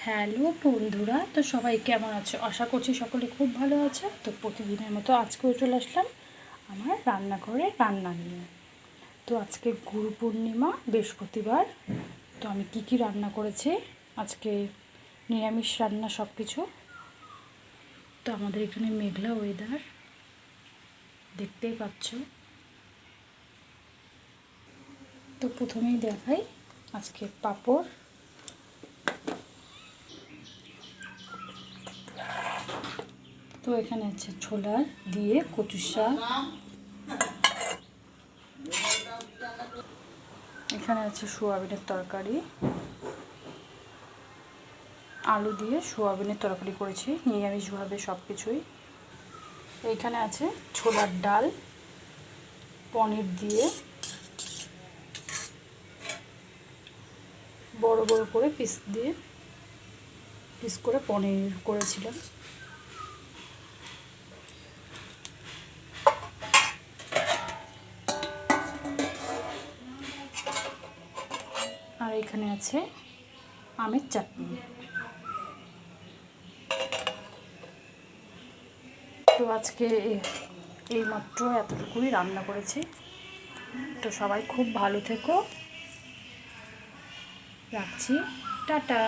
Hello বন্ধুরা, তো সবাই কেমন আছো? আশা করছি সকলে খুব ভালো আছে। তো প্রতিদিনের মতো আজকেও চলে আসলাম আমার রান্নাঘরে রান্না নিয়ে। তো আজকে গুরু পূর্ণিমা, বৃহস্পতিবার। তো আমি কি রান্না করেছি আজকে, নিরামিষ রান্না সব কিছু। তো আমাদের এখানে মেঘলা ওয়েদার, দেখতেই পাচ্ছ। তো প্রথমেই দেখাই আজকে পাঁপড়। তো এখানে আছে ছোলার দিয়ে কচু শাক, এখানে আছে সোয়াবিনের তরকারি, আলু দিয়ে সোয়াবিনের তরকারি করেছি নিরামিষভাবে সব কিছুই। এইখানে আছে ছোলার ডাল, পনির দিয়ে বড় বড় করে পিস করে পনির করেছিলাম। আর এখানে আছে আমের চাটনি। তো আজকে এইমাত্র এতটুকুই রান্না করেছি। তো সবাই খুব ভালো থেকো, রাখছি, টাটা।